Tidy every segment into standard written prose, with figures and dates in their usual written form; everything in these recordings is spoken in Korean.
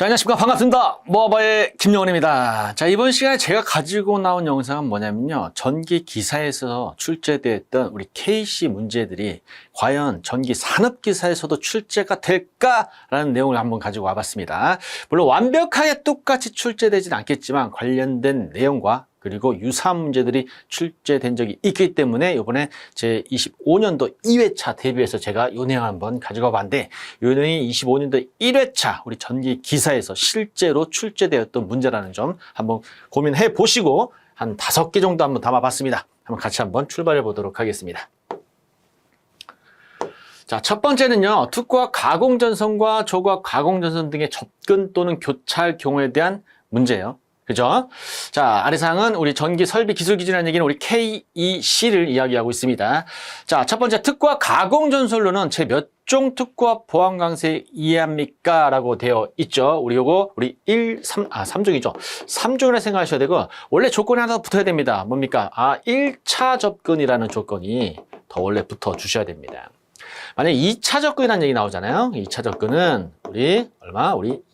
자, 안녕하십니까. 반갑습니다. 모아바의 김영원입니다. 자, 이번 시간에 제가 가지고 나온 영상은 뭐냐면요. 전기 기사에서 출제되었던 우리 KC 문제들이 과연 전기 산업 기사에서도 출제가 될까라는 내용을 한번 가지고 와봤습니다. 물론 완벽하게 똑같이 출제되지는 않겠지만 관련된 내용과 그리고 유사한 문제들이 출제된 적이 있기 때문에 이번에 제 25년도 2회차 대비해서 제가 이 내용 한번 가져가 봤는데 이 내용이 25년도 1회차 우리 전기 기사에서 실제로 출제되었던 문제라는 점 한번 고민해 보시고 한 5개 정도 한번 담아봤습니다. 한번 같이 한번 출발해 보도록 하겠습니다. 자, 첫 번째는요. 특과 가공전선과 저과 가공전선 등의 접근 또는 교차할 경우에 대한 문제예요. 그죠? 자, 아래상은 우리 전기 설비 기술 기준이라는 얘기는 우리 KEC를 이야기하고 있습니다. 자, 첫 번째 특과 가공전선로는 제 몇 종 특과 보안 강세 이해합니까? 라고 되어 있죠. 우리 요거 우리 3종이죠. 3종이라 생각하셔야 되고 원래 조건이 하나 더 붙어야 됩니다. 뭡니까? 1차 접근이라는 조건이 더 원래 붙어 주셔야 됩니다. 만약에 2차 접근이라는 얘기 나오잖아요. 2차 접근은 우리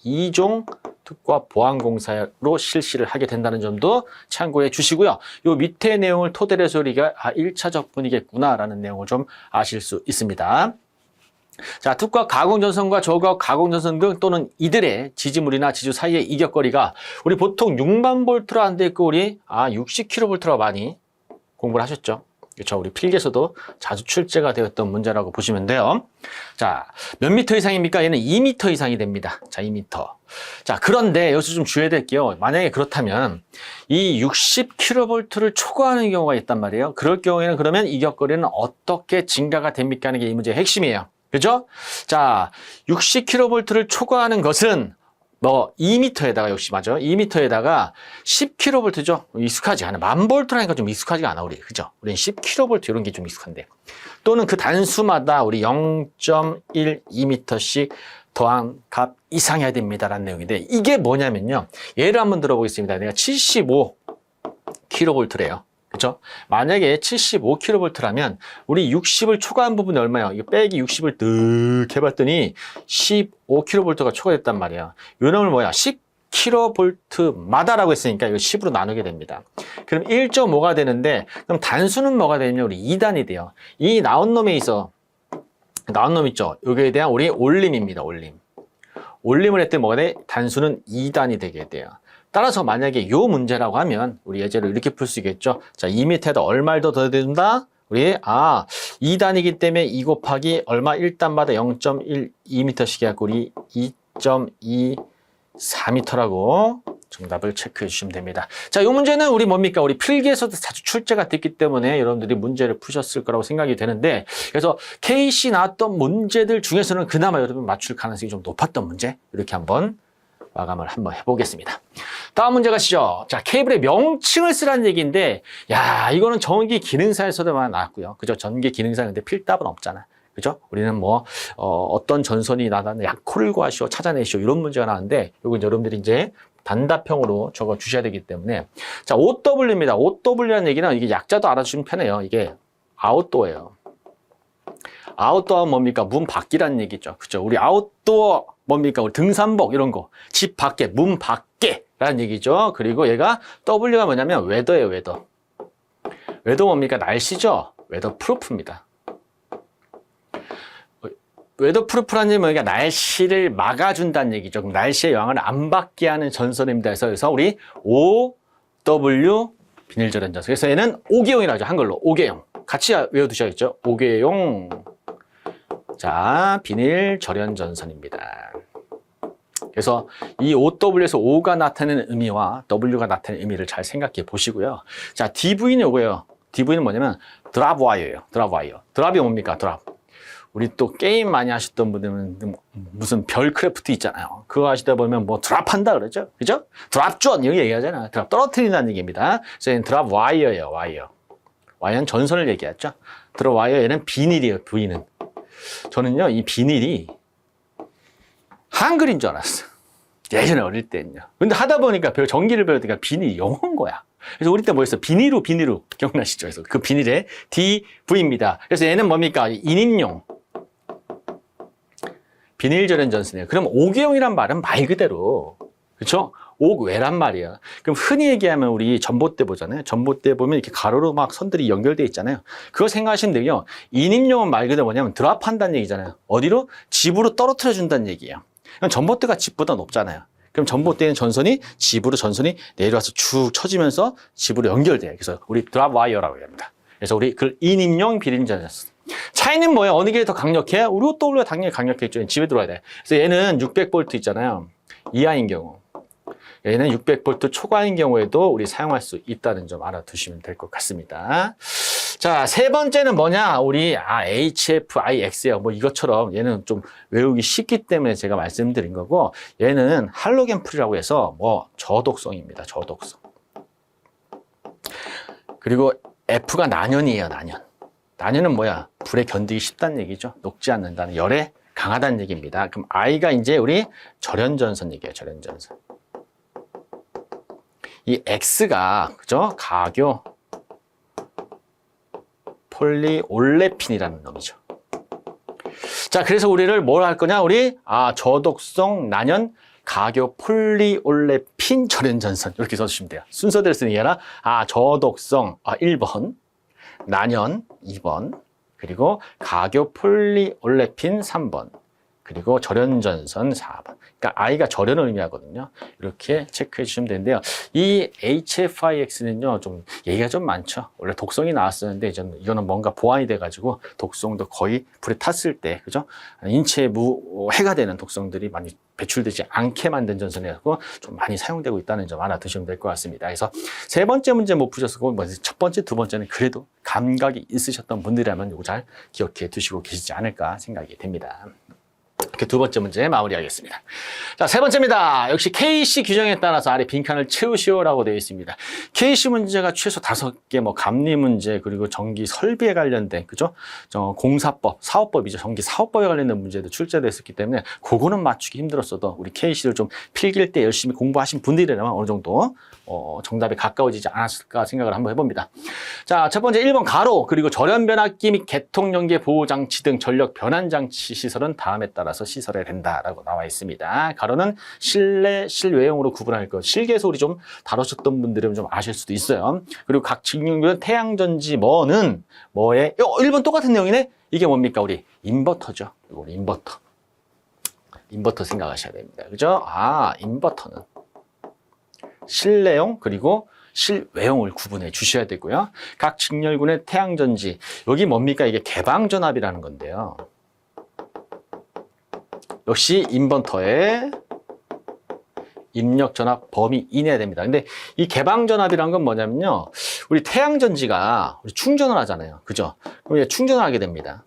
2종 특과 보안공사로 실시를 하게 된다는 점도 참고해 주시고요. 요 밑에 내용을 토대로 해서 우리가 1차 접근이겠구나라는 내용을 좀 아실 수 있습니다. 자, 특과 가공전선과 저가 가공전선 등 또는 이들의 지지물이나 지주 사이의 이격거리가 우리 보통 6만 볼트로 안 돼 있고 우리 60kV로 많이 공부를 하셨죠. 그렇죠. 우리 필기에서도 자주 출제가 되었던 문제라고 보시면 돼요. 자, 몇 미터 이상입니까? 얘는 2미터 이상이 됩니다. 자, 2미터. 자, 그런데 여기서 좀 주의해야 될 게요. 만약에 그렇다면 이 60kV를 초과하는 경우가 있단 말이에요. 그럴 경우에는 그러면 이격거리는 어떻게 증가가 됩니까? 하는 게 이 문제의 핵심이에요. 그죠? 자, 60kV를 초과하는 것은 2m에다가 역시 맞아. 2m에다가 10kV죠. 익숙하지 않아. 1000V라니까 좀 익숙하지가 않아, 우리. 그죠? 우리는 10kV 이런 게 좀 익숙한데. 또는 그 단수마다 우리 0.12m씩 더한 값 이상해야 됩니다라는 내용인데 이게 뭐냐면요. 예를 한번 들어보겠습니다. 내가 75kV래요. 그렇죠? 만약에 75kV라면 우리 60을 초과한 부분이 얼마예요? 이거 빼기 60을 득 해봤더니 15kV가 초과됐단 말이에요. 요 놈을 뭐야? 10kV마다라고 했으니까 이거 10으로 나누게 됩니다. 그럼 1.5가 되는데 그럼 단수는 뭐가 되냐면 우리 2단이 돼요. 이 나온 놈에 있어. 나온 놈 있죠? 여기에 대한 우리 올림입니다. 올림. 올림을 했더니 뭐가 돼? 단수는 2단이 되게 돼요. 따라서 만약에 요 문제라고 하면 우리 예제를 이렇게 풀 수 있겠죠. 자, 2m에다 얼마를 더 된다? 우리 2단이기 때문에 2 곱하기 얼마 1단마다 0.12m씩 해갖고 우리 2.24m라고 정답을 체크해 주시면 됩니다. 자, 이 문제는 우리 뭡니까? 우리 필기에서도 자주 출제가 됐기 때문에 여러분들이 문제를 푸셨을 거라고 생각이 되는데 그래서 KC 나왔던 문제들 중에서는 그나마 여러분 맞출 가능성이 좀 높았던 문제 이렇게 한번 마감을 한번 해보겠습니다. 다음 문제 가시죠. 자, 케이블의 명칭을 쓰라는 얘기인데, 야, 이거는 전기 기능사에서도만 나왔고요. 그죠? 전기 기능사 근데 필답은 없잖아. 그죠? 우리는 어떤 전선이 나가는 약호를 구하시오, 찾아내시오, 이런 문제가 나왔는데, 요거 여러분들이 이제 단답형으로 적어 주셔야 되기 때문에. 자, OW입니다. OW라는 얘기는 이게 약자도 알아주시면 편해요. 이게 아웃도어예요. 아웃도어는 뭡니까? 문 밖이라는 얘기죠. 그죠? 우리 아웃도어 뭡니까? 우리 등산복 이런 거. 집 밖에, 문 밖에라는 얘기죠. 그리고 얘가 W가 뭐냐면 웨더예요, 웨더. 웨더 뭡니까? 날씨죠. 웨더 프루프입니다. 웨더 프루프라는 얘기는 뭐니까 날씨를 막아준다는 얘기죠. 그럼 날씨의 영향을 안 받게 하는 전선입니다. 그래서 우리 OW 비닐절연전선. 그래서 얘는 5개용이라고 하죠. 한글로 5개용. 같이 외워두셔야겠죠. 5개용. 자, 비닐 절연전선입니다. 그래서 이 OW에서 O가 나타내는 의미와 W가 나타내는 의미를 잘 생각해 보시고요. 자, DV는 이거예요. DV는 뭐냐면 드랍 와이어예요. 드랍 와이어. 드랍이 뭡니까? 드랍. 우리 또 게임 많이 하셨던 분들은 무슨 별 크래프트 있잖아요. 그거 하시다 보면 드랍한다 그러죠. 그죠? 드랍 존 이런 얘기하잖아요. 드랍 떨어뜨린다는 얘기입니다. 그래서 얘는 드랍 와이어예요. 와이어. 와이어는 전선을 얘기하죠. 드랍 와이어 얘는 비닐이에요. V는. 저는요, 이 비닐이 한글인 줄 알았어. 예전에 어릴 때는요. 근데 하다 보니까 전기를 배우니까 비닐이 영어인 거야. 그래서 우리 때 뭐였어? 비닐로 기억나시죠? 그래서 그 비닐에 DV입니다. 그래서 얘는 뭡니까? 인임용. 비닐절연 전선이에요. 그럼 옥외용이란 말은 말 그대로, 그렇죠? 옥외란 말이야. 그럼 흔히 얘기하면 우리 전봇대 보잖아요. 전봇대 보면 이렇게 가로로 막 선들이 연결돼 있잖아요. 그거 생각하시면 되고요. 인입용은 말 그대로 뭐냐면 드랍한다는 얘기잖아요. 어디로? 집으로 떨어뜨려 준다는 얘기예요. 그럼 전봇대가 집보다 높잖아요. 그럼 전봇대는 전선이 집으로 전선이 내려와서 쭉 쳐지면서 집으로 연결돼요. 그래서 우리 드랍 와이어라고 합니다. 그래서 우리 그 인입용 비닐절연. 차이는 뭐예요? 어느 게 더 강력해? 우리 또 당연히 강력했죠. 집에 들어와야 돼. 그래서 얘는 600V 있잖아요. 이하인 경우. 얘는 600V 초과인 경우에도 우리 사용할 수 있다는 점 알아두시면 될 것 같습니다. 자, 세 번째는 뭐냐? 우리 HFIX예요. 뭐 이것처럼 얘는 좀 외우기 쉽기 때문에 제가 말씀드린 거고, 얘는 할로겐 풀이라고 해서 뭐 저독성입니다. 저독성. 그리고 F가 난연이에요. 난연. 난연은 뭐야? 불에 견디기 쉽다는 얘기죠. 녹지 않는다는, 열에 강하다는 얘기입니다. 그럼 I가 이제 우리 절연전선 얘기예요. 절연전선. 이 X가, 그죠? 가교 폴리올레핀이라는 놈이죠. 자, 그래서 우리를 뭘 할 거냐? 우리, 저독성 난연 가교 폴리올레핀 절연전선. 이렇게 써주시면 돼요. 순서대로 쓰는 게 아니라, 저독성, 1번, 난연 2번, 그리고 가교 폴리올레핀 3번, 그리고 절연전선 4번. 그러니까 I가 절연을 의미하거든요. 이렇게 체크해 주시면 되는데요. 이 HFIX는요, 좀 얘기가 좀 많죠. 원래 독성이 나왔었는데 이거는 뭔가 보완이 돼가지고 독성도 거의 불에 탔을 때, 그죠? 인체에 해가 되는 독성들이 많이 배출되지 않게 만든 전선이라서 좀 많이 사용되고 있다는 점 알아두시면 될 것 같습니다. 그래서 세 번째 문제 못 푸셨고, 첫 번째, 두 번째는 그래도 감각이 있으셨던 분들이라면 이거 잘 기억해 두시고 계시지 않을까 생각이 됩니다. 이렇게 두 번째 문제 마무리하겠습니다. 자, 세 번째입니다. 역시 KC 규정에 따라서 아래 빈칸을 채우시오라고 되어 있습니다. KC 문제가 최소 5개, 뭐 감리 문제, 그리고 전기 설비에 관련된, 그죠? 공사법, 사업법이죠. 전기 사업법에 관련된 문제도 출제됐었기 때문에 그거는 맞추기 힘들었어도 우리 KC를 좀 필기일 때 열심히 공부하신 분들이라면 어느 정도 정답에 가까워지지 않았을까 생각을 한번 해봅니다. 자, 첫 번째 1번 가로, 그리고 절연 변압기 및 개통 연계 보호 장치 등 전력 변환 장치 시설은 다음에 따라서 시설해야 된다라고 나와 있습니다. 가로는 실내, 실외용으로 구분할 것. 실기에서 우리 좀 다루셨던 분들은 좀 아실 수도 있어요. 그리고 각 직용은 태양전지 뭐는 뭐에 1번 똑같은 내용이네. 이게 뭡니까? 우리 인버터죠. 우리 인버터. 인버터 생각하셔야 됩니다. 그죠? 인버터는 실내용 그리고 실외용을 구분해 주셔야 되고요. 각 직렬군의 태양전지. 여기 뭡니까? 이게 개방전압이라는 건데요. 역시 인버터의 입력전압 범위 이내야 됩니다. 근데 이 개방전압이라는 건 뭐냐면요. 우리 태양전지가 우리 충전을 하잖아요. 그죠? 그럼 이제 충전을 하게 됩니다.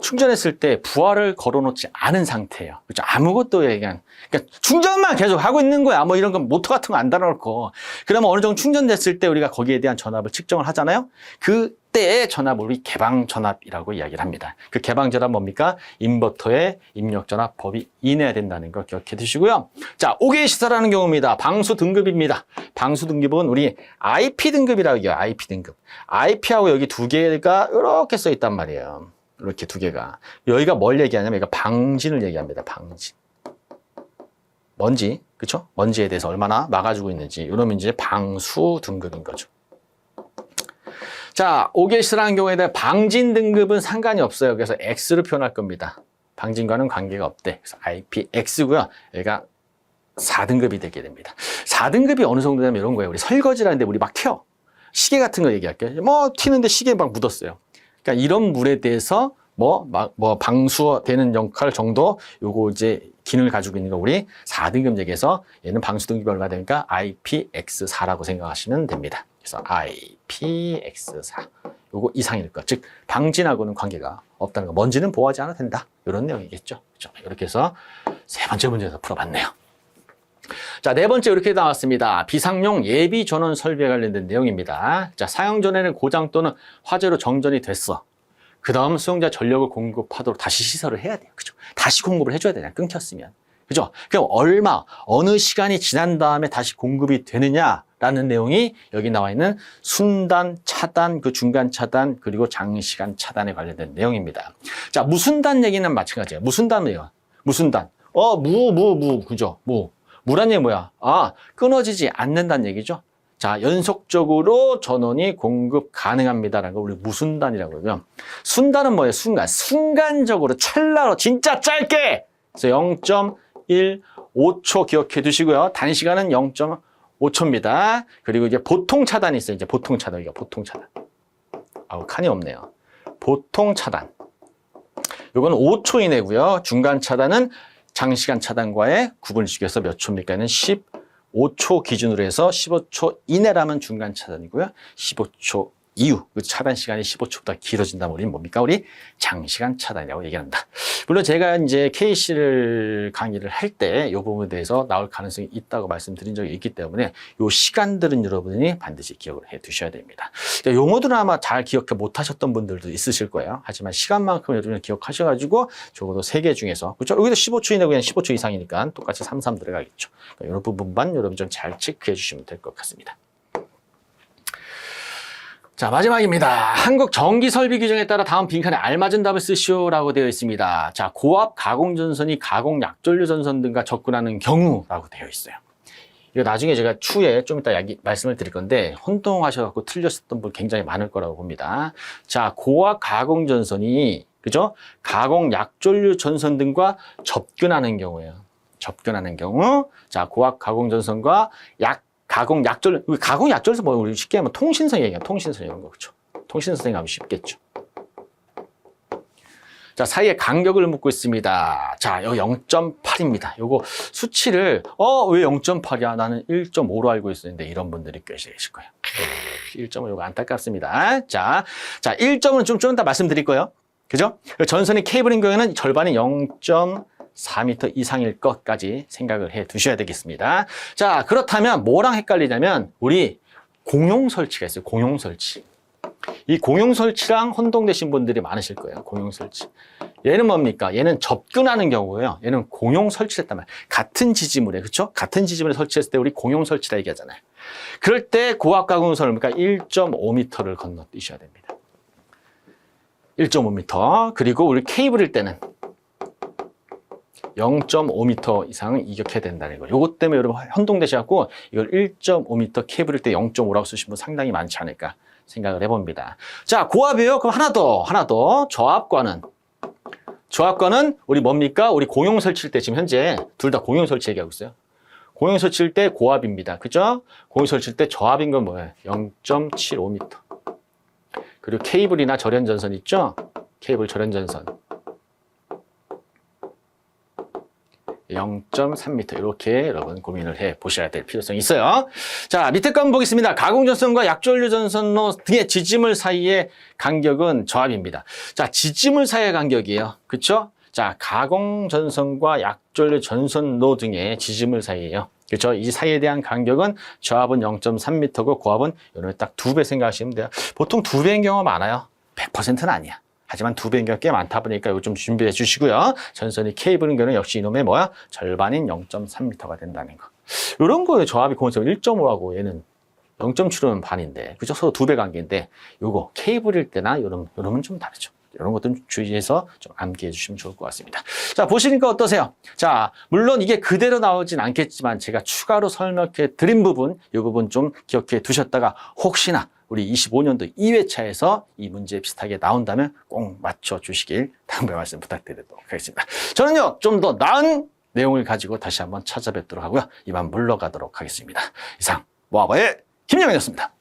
충전했을 때 부하를 걸어놓지 않은 상태예요. 그렇죠? 아무것도 그러니까 충전만 계속 하고 있는 거야. 뭐 이런 건 모터 같은 거 안 달아놓고. 그러면 어느 정도 충전됐을 때 우리가 거기에 대한 전압을 측정을 하잖아요. 그때의 전압을 우리 개방전압이라고 이야기를 합니다. 그 개방전압 뭡니까? 인버터의 입력전압 범위 이내야 된다는 걸 기억해 두시고요. 자, 5개의 시설하는 경우입니다. 방수 등급입니다. 방수 등급은 우리 IP 등급이라고 해요. IP 등급. IP하고 여기 두 개가 이렇게 써 있단 말이에요. 이렇게 두 개가. 여기가 뭘 얘기하냐면 여기가 방진을 얘기합니다. 방진. 먼지, 그렇죠? 먼지에 대해서 얼마나 막아주고 있는지. 이러면 이제 방수 등급인 거죠. 자, 5개 시설하는 경우에 대한 방진 등급은 상관이 없어요. 그래서 X로 표현할 겁니다. 방진과는 관계가 없대. 그래서 IPX고요. 여기가 4등급이 되게 됩니다. 4등급이 어느 정도 되면 이런 거예요. 우리 설거지라는데 우리 막 튀어. 시계 같은 거 얘기할게요. 뭐 튀는데 시계에 막 묻었어요. 그러니까 이런 물에 대해서 방수되는 역할 정도 요거 이제 기능을 가지고 있는 거 우리 4등급 얘기해서 얘는 방수 등급이 얼마 되니까 IPX4라고 생각하시면 됩니다. 그래서 IPX4 요거 이상일 것. 즉 방진하고는 관계가 없다는 거. 먼지는 보호하지 않아도 된다. 이런 내용이겠죠. 그렇죠? 이렇게 해서 세 번째 문제에서 풀어봤네요. 자, 네 번째 이렇게 나왔습니다. 비상용 예비 전원 설비에 관련된 내용입니다. 자, 사용 전에는 고장 또는 화재로 정전이 됐어. 그 다음 수용자 전력을 공급하도록 다시 시설을 해야 돼요. 그죠? 다시 공급을 해줘야 되냐, 끊겼으면. 그죠? 그럼 어느 시간이 지난 다음에 다시 공급이 되느냐라는 내용이 여기 나와 있는 순단, 차단, 그 중간 차단, 그리고 장시간 차단에 관련된 내용입니다. 자, 무순단 얘기는 마찬가지예요. 무순단은요. 무슨 단? 그죠? 무란 얘기 뭐야? 끊어지지 않는다는 얘기죠. 자, 연속적으로 전원이 공급 가능합니다라는 걸 우리 무순단이라고 그러고요. 순단은 뭐예요? 순간적으로 찰나로 진짜 짧게. 그래서 0.15초 기억해 두시고요. 단시간은 0.5초입니다. 그리고 이제 보통 차단이 있어요. 이제 보통 차단. 이거 보통 차단. 칸이 없네요. 보통 차단. 요건 5초 이내고요. 중간 차단은 장시간 차단과의 구분시켜서 몇 초입니까?는 15초 기준으로 해서 15초 이내라면 중간 차단이고요. 15초 이후, 그 차단 시간이 15초보다 길어진다면 우리는 뭡니까? 우리 장시간 차단이라고 얘기합니다. 물론 제가 이제 KC를 강의를 할 때 이 부분에 대해서 나올 가능성이 있다고 말씀드린 적이 있기 때문에 이 시간들은 여러분이 반드시 기억을 해 두셔야 됩니다. 용어들은 아마 잘 기억해 못 하셨던 분들도 있으실 거예요. 하지만 시간만큼 여러분이 기억하셔가지고 적어도 3개 중에서, 그렇죠? 여기도 15초 이내고 그냥 15초 이상이니까 똑같이 33 들어가겠죠. 그러니까 이런 부분만 여러분 좀 잘 체크해 주시면 될 것 같습니다. 자, 마지막입니다. 한국 전기 설비 규정에 따라 다음 빈칸에 알맞은 답을 쓰시오라고 되어 있습니다. 자, 고압 가공전선이 가공 약전류 전선 등과 접근하는 경우라고 되어 있어요. 이거 나중에 제가 추후에 좀 이따 말씀을 드릴 건데 혼동하셔서 틀렸었던 분 굉장히 많을 거라고 봅니다. 자, 고압 가공전선이, 그죠? 가공 약전류 전선 등과 접근하는 경우예요. 접근하는 경우. 자, 고압 가공전선과 가공 약전에서 뭐 우리 쉽게 하면 통신선 얘기해요. 통신선 이런 거, 그렇죠? 통신선 얘기하면 쉽겠죠. 자, 사이에 간격을 묻고 있습니다. 자, 여기 0.8입니다. 요거 수치를 왜 0.8이야? 나는 1.5로 알고 있었는데 이런 분들이 꽤 계실 거예요. 1.5 요거 안타깝습니다. 자, 1.5는 좀 이따 말씀드릴 거예요. 그죠? 전선의 케이블인 경우에는 절반이 0.4m 이상일 것까지 생각을 해 두셔야 되겠습니다. 자, 그렇다면 뭐랑 헷갈리냐면 우리 공용 설치가 있어요. 공용 설치. 이 공용 설치랑 혼동되신 분들이 많으실 거예요. 공용 설치. 얘는 뭡니까? 얘는 접근하는 경우고요. 얘는 공용 설치했단 말이에요. 같은 지지물에, 그렇죠? 같은 지지물에 설치했을 때 우리 공용 설치라 얘기하잖아요. 그럴 때 고압 가공선을 그러니까 1.5m를 건너뛰셔야 됩니다. 1.5m. 그리고 우리 케이블일 때는 0.5m 이상은 이격해야 된다는 거. 요것 때문에 여러분 혼동되셔갖고 이걸 1.5m 케이블일 때 0.5라고 쓰신 분 상당히 많지 않을까 생각을 해봅니다. 자, 고압이에요. 그럼 하나 더. 저압관은 우리 뭡니까? 우리 공용 설치일 때 지금 현재 둘 다 공용 설치 얘기하고 있어요. 공용 설치일 때 고압입니다. 그죠? 공용 설치일 때 저압인 건 뭐예요? 0.75m. 그리고 케이블이나 절연전선 있죠? 케이블 절연전선. 0.3m 이렇게 여러분 고민을 해 보셔야 될 필요성이 있어요. 자, 밑에 거 한번 보겠습니다. 가공전선과 약전류 전선로 등의 지지물 사이의 간격은 저압입니다. 자, 지지물 사이의 간격이에요. 그렇죠? 자, 가공전선과 약전류 전선로 등의 지지물 사이예요. 그렇죠? 이 사이에 대한 간격은 저압은 0.3m고 고압은 이런 딱 2배 생각하시면 돼요. 보통 2배인 경우가 많아요. 100%는 아니야. 하지만 2배인 경우가 꽤 많다 보니까 이거 좀 준비해 주시고요. 전선이 케이블인 경우는 역시 이놈의 뭐야? 절반인 0.3m가 된다는 거. 이런 거에 저압이 공원선 1.5하고 얘는 0.7은 반인데, 그죠? 서로 2배 관계인데, 요거 케이블일 때나 요러면 좀 다르죠. 이런 것도 좀 주의해서 좀 암기해 주시면 좋을 것 같습니다. 자, 보시니까 어떠세요? 자, 물론 이게 그대로 나오진 않겠지만 제가 추가로 설명해 드린 부분, 이 부분 좀 기억해 두셨다가 혹시나 우리 25년도 2회차에서 이 문제 비슷하게 나온다면 꼭 맞춰 주시길 당부의 말씀 부탁드리도록 하겠습니다. 저는요, 좀 더 나은 내용을 가지고 다시 한번 찾아뵙도록 하고요. 이만 물러가도록 하겠습니다. 이상 모아바의 김영현이었습니다.